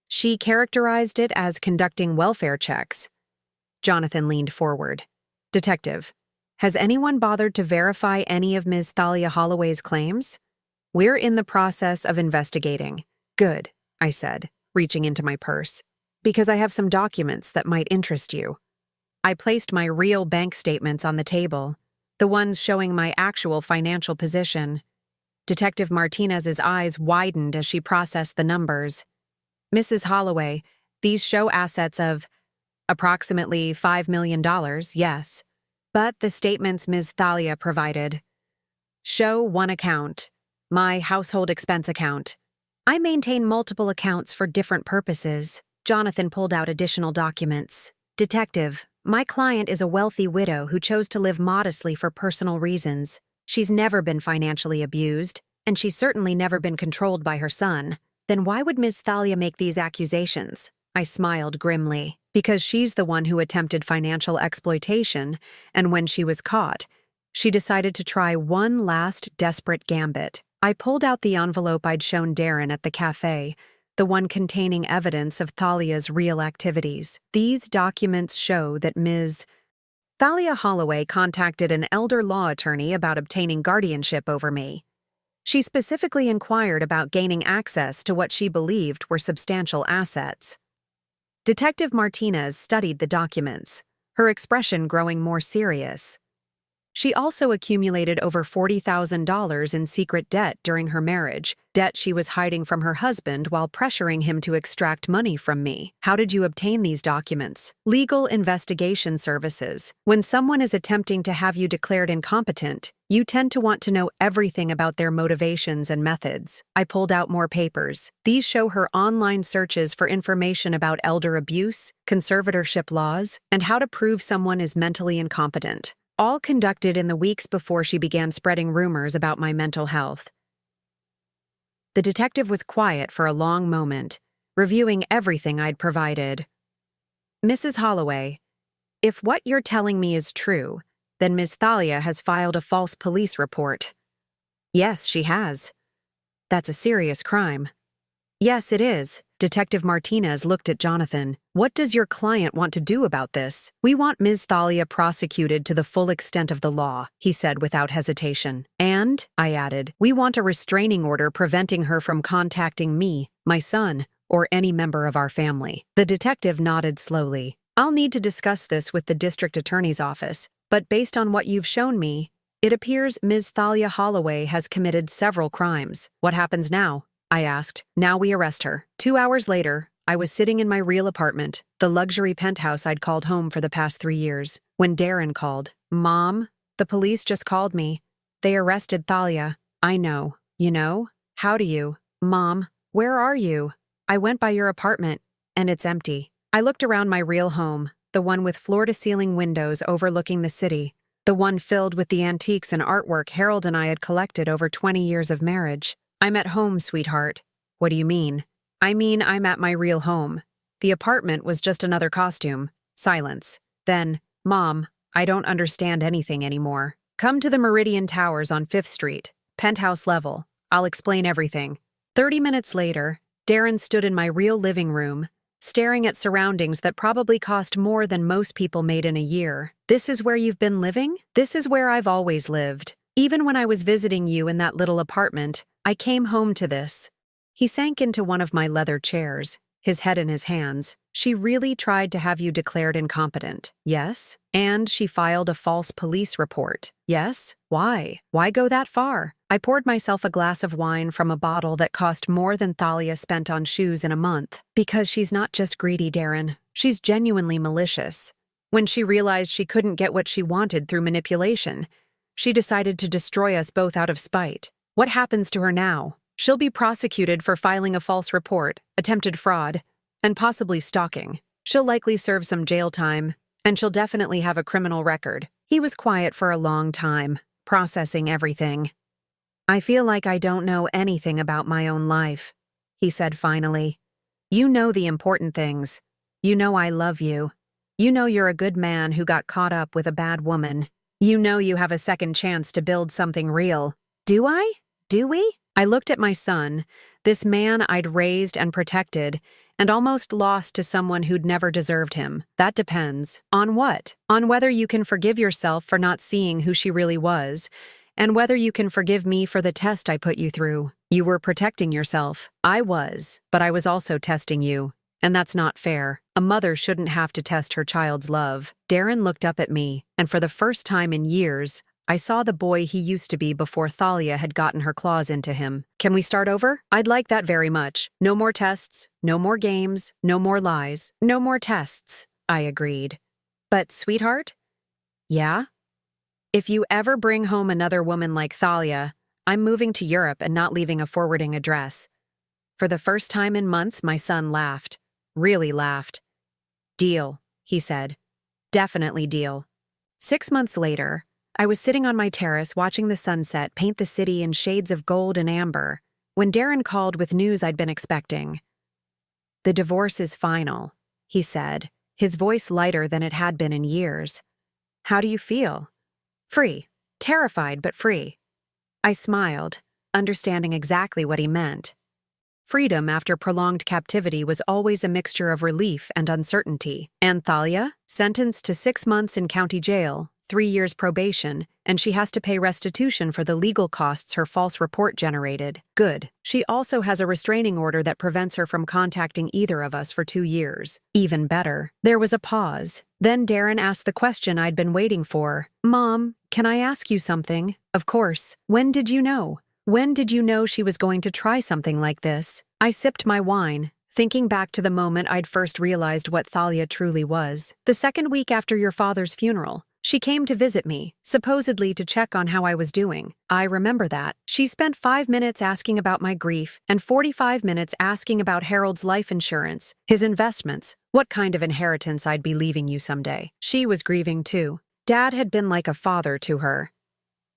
She characterized it as conducting welfare checks. Jonathan leaned forward. Detective, has anyone bothered to verify any of Ms. Thalia Holloway's claims? We're in the process of investigating. Good, I said, reaching into my purse, because I have some documents that might interest you. I placed my real bank statements on the table, the ones showing my actual financial position. Detective Martinez's eyes widened as she processed the numbers. Mrs. Holloway, these show assets of approximately $5 million, yes. But the statements Ms. Thalia provided show one account, my household expense account. I maintain multiple accounts for different purposes. Jonathan pulled out additional documents. Detective, my client is a wealthy widow who chose to live modestly for personal reasons. She's never been financially abused, and she's certainly never been controlled by her son. Then why would Ms. Thalia make these accusations? I smiled grimly. Because she's the one who attempted financial exploitation, and when she was caught, she decided to try one last desperate gambit. I pulled out the envelope I'd shown Darren at the cafe, the one containing evidence of Thalia's real activities. These documents show that Ms. Thalia Holloway contacted an elder law attorney about obtaining guardianship over me. She specifically inquired about gaining access to what she believed were substantial assets. Detective Martinez studied the documents, her expression growing more serious. She also accumulated over $40,000 in secret debt during her marriage, debt she was hiding from her husband while pressuring him to extract money from me. How did you obtain these documents? Legal investigation services. When someone is attempting to have you declared incompetent, you tend to want to know everything about their motivations and methods. I pulled out more papers. These show her online searches for information about elder abuse, conservatorship laws, and how to prove someone is mentally incompetent. All conducted in the weeks before she began spreading rumors about my mental health. The detective was quiet for a long moment, reviewing everything I'd provided. Mrs. Holloway, if what you're telling me is true, then Ms. Thalia has filed a false police report. Yes, she has. That's a serious crime. Yes, it is. Detective Martinez looked at Jonathan. What does your client want to do about this? We want Ms. Thalia prosecuted to the full extent of the law, he said without hesitation. And, I added, we want a restraining order preventing her from contacting me, my son, or any member of our family. The detective nodded slowly. I'll need to discuss this with the district attorney's office, but based on what you've shown me, it appears Ms. Thalia Holloway has committed several crimes. What happens now? I asked. Now we arrest her. 2 hours later, I was sitting in my real apartment, the luxury penthouse I'd called home for the past 3 years, when Darren called. Mom, the police just called me. They arrested Thalia. I know. You know? How do you? Mom, where are you? I went by your apartment, and it's empty. I looked around my real home, the one with floor-to-ceiling windows overlooking the city, the one filled with the antiques and artwork Harold and I had collected over 20 years of marriage. I'm at home, sweetheart. What do you mean? I mean, I'm at my real home. The apartment was just another costume. Silence. Then, Mom, I don't understand anything anymore. Come to the Meridian Towers on 5th Street, penthouse level. I'll explain everything. 30 minutes later, Darren stood in my real living room, staring at surroundings that probably cost more than most people made in a year. This is where you've been living? This is where I've always lived. Even when I was visiting you in that little apartment, I came home to this. He sank into one of my leather chairs, his head in his hands. She really tried to have you declared incompetent. Yes? And she filed a false police report. Yes? Why? Why go that far? I poured myself a glass of wine from a bottle that cost more than Thalia spent on shoes in a month. Because she's not just greedy, Darren. She's genuinely malicious. When she realized she couldn't get what she wanted through manipulation, she decided to destroy us both out of spite. What happens to her now? She'll be prosecuted for filing a false report, attempted fraud, and possibly stalking. She'll likely serve some jail time, and she'll definitely have a criminal record. He was quiet for a long time, processing everything. I feel like I don't know anything about my own life, he said finally. You know the important things. You know I love you. You know you're a good man who got caught up with a bad woman. You know you have a second chance to build something real. Do I? Do we? I looked at my son, this man I'd raised and protected, and almost lost to someone who'd never deserved him. That depends. On what? On whether you can forgive yourself for not seeing who she really was, and whether you can forgive me for the test I put you through. You were protecting yourself. I was, but I was also testing you, and that's not fair. A mother shouldn't have to test her child's love. Darren looked up at me, and for the first time in years, I saw the boy he used to be before Thalia had gotten her claws into him. Can we start over? I'd like that very much. No more tests, no more games, no more lies, no more tests, I agreed. But, sweetheart? Yeah? If you ever bring home another woman like Thalia, I'm moving to Europe and not leaving a forwarding address. For the first time in months, my son laughed. Really laughed. Deal, he said. Definitely deal. 6 months later, I was sitting on my terrace watching the sunset paint the city in shades of gold and amber when Darren called with news I'd been expecting. The divorce is final, he said, his voice lighter than it had been in years. How do you feel? Free. Terrified, but free. I smiled, understanding exactly what he meant. Freedom after prolonged captivity was always a mixture of relief and uncertainty. And Thalia, sentenced to 6 months in county jail, 3 years probation, and she has to pay restitution for the legal costs her false report generated. Good. She also has a restraining order that prevents her from contacting either of us for 2 years. Even better. There was a pause. Then Darren asked the question I'd been waiting for. Mom, can I ask you something? Of course. When did you know? When did you know she was going to try something like this? I sipped my wine, thinking back to the moment I'd first realized what Thalia truly was. The 2nd week after your father's funeral, she came to visit me, supposedly to check on how I was doing. I remember that. She spent 5 minutes asking about my grief and 45 minutes asking about Harold's life insurance, his investments, what kind of inheritance I'd be leaving you someday. She was grieving too. Dad had been like a father to her.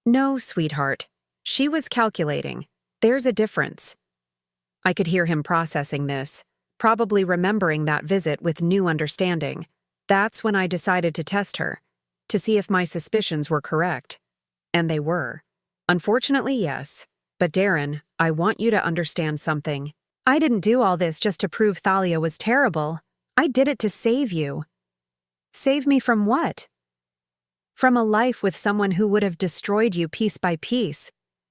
No, sweetheart. She was calculating. There's a difference. I could hear him processing this, probably remembering that visit with new understanding. That's when I decided to test her, to see if my suspicions were correct. And they were. Unfortunately, yes. But Darren, I want you to understand something. I didn't do all this just to prove Thalia was terrible. I did it to save you. Save me from what? From a life with someone who would have destroyed you piece by piece.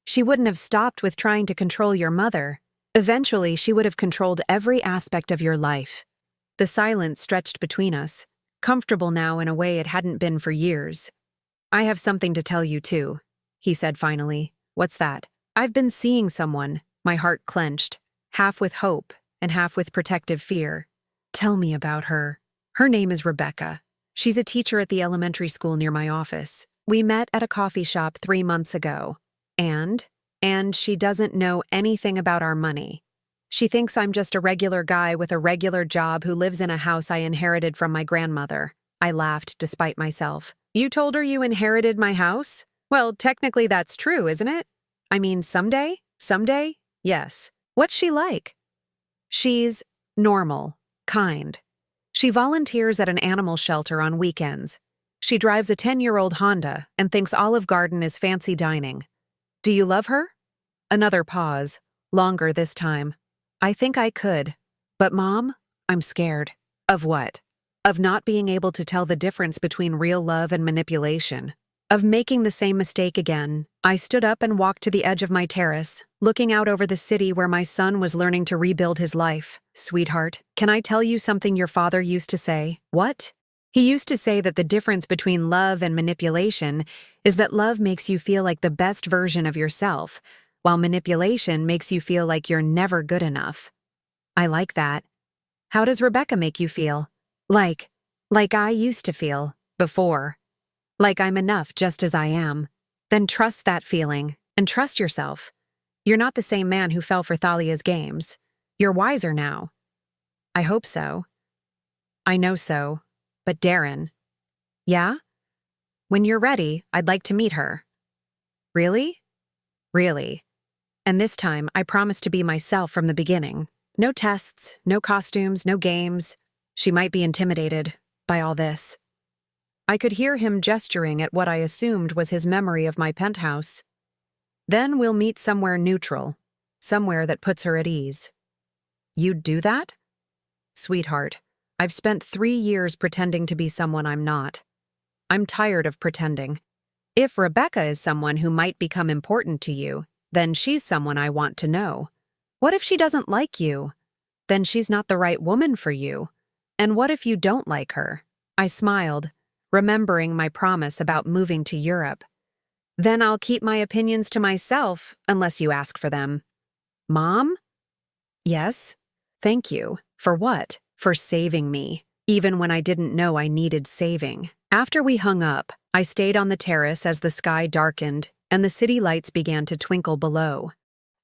She wouldn't have stopped with trying to control your mother. Eventually, she would have controlled every aspect of your life. The silence stretched between us, comfortable now in a way it hadn't been for years. I have something to tell you too, he said finally. What's that? I've been seeing someone, my heart clenched, half with hope and half with protective fear. Tell me about her. Her name is Rebecca. She's a teacher at the elementary school near my office. We met at a coffee shop 3 months ago. And she doesn't know anything about our money. She thinks I'm just a regular guy with a regular job who lives in a house I inherited from my grandmother. I laughed despite myself. You told her you inherited my house? Well, technically that's true, isn't it? I mean, someday? Someday? Yes. What's she like? She's normal, kind. She volunteers at an animal shelter on weekends. She drives a 10-year-old Honda and thinks Olive Garden is fancy dining. Do you love her? Another pause, longer this time. I think I could. But Mom, I'm scared. Of what? Of not being able to tell the difference between real love and manipulation. Of making the same mistake again. I stood up and walked to the edge of my terrace, looking out over the city where my son was learning to rebuild his life. Sweetheart, can I tell you something your father used to say? What? He used to say that the difference between love and manipulation is that love makes you feel like the best version of yourself, while manipulation makes you feel like you're never good enough. I like that. How does Rebecca make you feel? Like I used to feel, before. Like I'm enough just as I am. Then trust that feeling, and trust yourself. You're not the same man who fell for Thalia's games. You're wiser now. I hope so. I know so. But Darren. Yeah? When you're ready, I'd like to meet her. Really? Really. And this time, I promise to be myself from the beginning. No tests, no costumes, no games. She might be intimidated by all this. I could hear him gesturing at what I assumed was his memory of my penthouse. Then we'll meet somewhere neutral, somewhere that puts her at ease. You'd do that? Sweetheart, I've spent 3 years pretending to be someone I'm not. I'm tired of pretending. If Rebecca is someone who might become important to you, then she's someone I want to know. What if she doesn't like you? Then she's not the right woman for you. And what if you don't like her? I smiled, remembering my promise about moving to Europe. Then I'll keep my opinions to myself unless you ask for them. Mom? Yes? Thank you. For what? For saving me, even when I didn't know I needed saving. After we hung up, I stayed on the terrace as the sky darkened and the city lights began to twinkle below.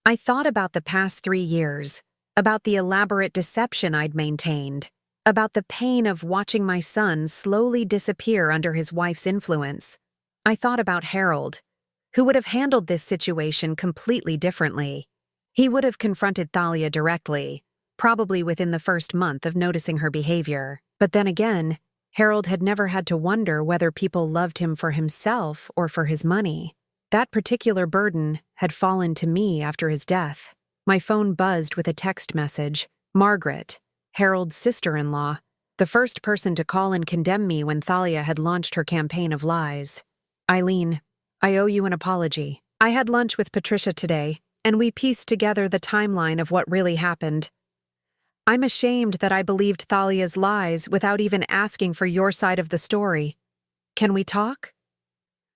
I thought about the past 3 years, about the elaborate deception I'd maintained, about the pain of watching my son slowly disappear under his wife's influence. I thought about Harold, who would have handled this situation completely differently. He would have confronted Thalia directly, probably within the first month of noticing her behavior. But then again, Harold had never had to wonder whether people loved him for himself or for his money. That particular burden had fallen to me after his death. My phone buzzed with a text message. Margaret, Harold's sister-in-law, the first person to call and condemn me when Thalia had launched her campaign of lies. Eileen, I owe you an apology. I had lunch with Patricia today, and we pieced together the timeline of what really happened. I'm ashamed that I believed Thalia's lies without even asking for your side of the story. Can we talk?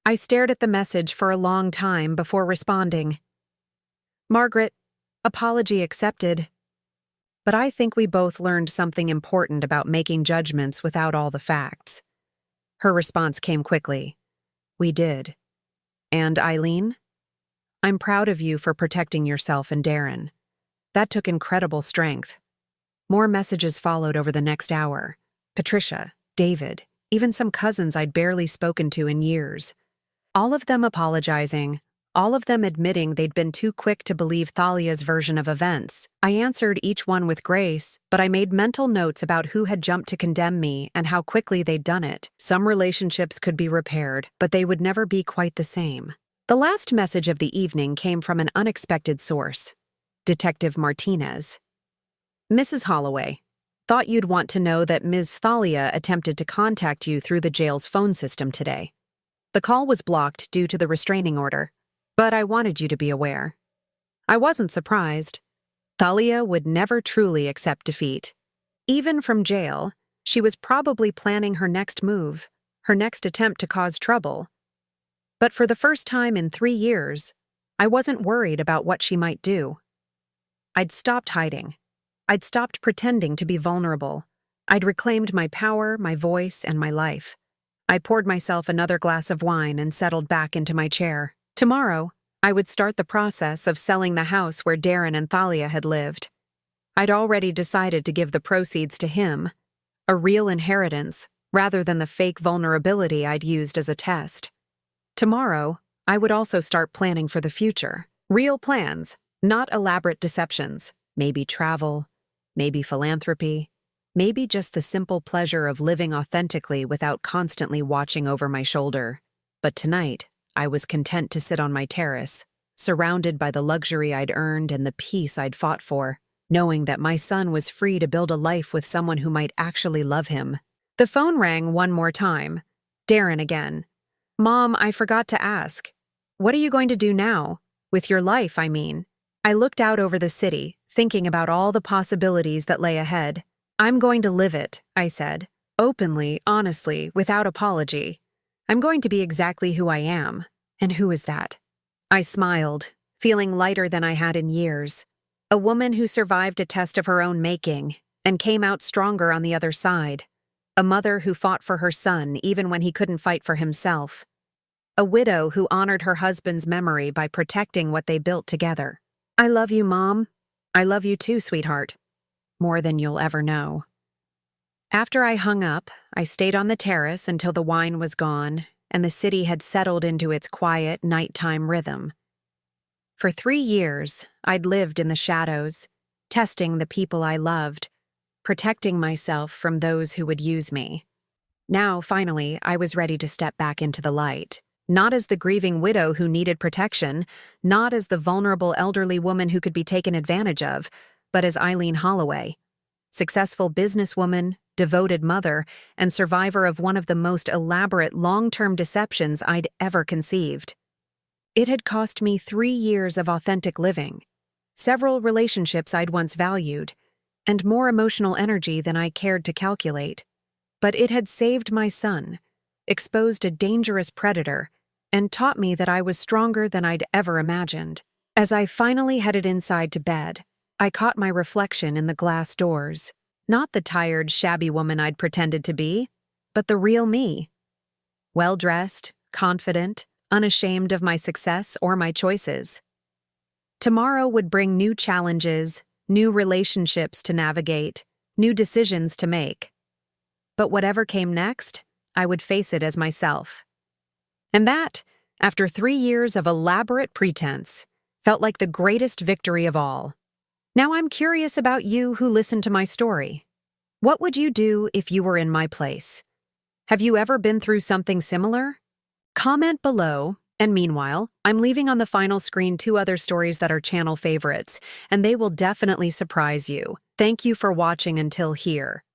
I stared at the message for a long time before responding. Margaret, apology accepted. But I think we both learned something important about making judgments without all the facts. Her response came quickly. We did. And Eileen? I'm proud of you for protecting yourself and Darren. That took incredible strength. More messages followed over the next hour. Patricia, David, even some cousins I'd barely spoken to in years. All of them apologizing, all of them admitting they'd been too quick to believe Thalia's version of events. I answered each one with grace, but I made mental notes about who had jumped to condemn me and how quickly they'd done it. Some relationships could be repaired, but they would never be quite the same. The last message of the evening came from an unexpected source. Detective Martinez. Mrs. Holloway, thought you'd want to know that Ms. Thalia attempted to contact you through the jail's phone system today. The call was blocked due to the restraining order, but I wanted you to be aware. I wasn't surprised. Thalia would never truly accept defeat. Even from jail, she was probably planning her next move, her next attempt to cause trouble. But for the first time in 3 years, I wasn't worried about what she might do. I'd stopped hiding. I'd stopped pretending to be vulnerable. I'd reclaimed my power, my voice, and my life. I poured myself another glass of wine and settled back into my chair. Tomorrow, I would start the process of selling the house where Darren and Thalia had lived. I'd already decided to give the proceeds to him, a real inheritance, rather than the fake vulnerability I'd used as a test. Tomorrow, I would also start planning for the future. Real plans, not elaborate deceptions. Maybe travel, maybe philanthropy, maybe just the simple pleasure of living authentically without constantly watching over my shoulder. But tonight, I was content to sit on my terrace, surrounded by the luxury I'd earned and the peace I'd fought for, knowing that my son was free to build a life with someone who might actually love him. The phone rang one more time. Darren again. Mom, I forgot to ask. What are you going to do now? With your life, I mean. I looked out over the city, thinking about all the possibilities that lay ahead. I'm going to live it, I said, openly, honestly, without apology. I'm going to be exactly who I am. And who is that? I smiled, feeling lighter than I had in years. A woman who survived a test of her own making and came out stronger on the other side. A mother who fought for her son even when he couldn't fight for himself. A widow who honored her husband's memory by protecting what they built together. I love you, Mom. I love you too, sweetheart. More than you'll ever know. After I hung up, I stayed on the terrace until the wine was gone and the city had settled into its quiet, nighttime rhythm. For 3 years, I'd lived in the shadows, testing the people I loved, protecting myself from those who would use me. Now, finally, I was ready to step back into the light. Not as the grieving widow who needed protection, not as the vulnerable elderly woman who could be taken advantage of, but as Eileen Holloway, successful businesswoman, devoted mother, and survivor of one of the most elaborate long-term deceptions I'd ever conceived. It had cost me 3 years of authentic living, several relationships I'd once valued, and more emotional energy than I cared to calculate. But it had saved my son, exposed a dangerous predator, and taught me that I was stronger than I'd ever imagined. As I finally headed inside to bed, I caught my reflection in the glass doors. Not the tired, shabby woman I'd pretended to be, but the real me. Well-dressed, confident, unashamed of my success or my choices. Tomorrow would bring new challenges, new relationships to navigate, new decisions to make. But whatever came next, I would face it as myself. And that, after 3 years of elaborate pretense, felt like the greatest victory of all. Now I'm curious about you who listened to my story. What would you do if you were in my place? Have you ever been through something similar? Comment below And meanwhile, I'm leaving on the final screen 2 other stories that are channel favorites, and they will definitely surprise you. Thank you for watching until here.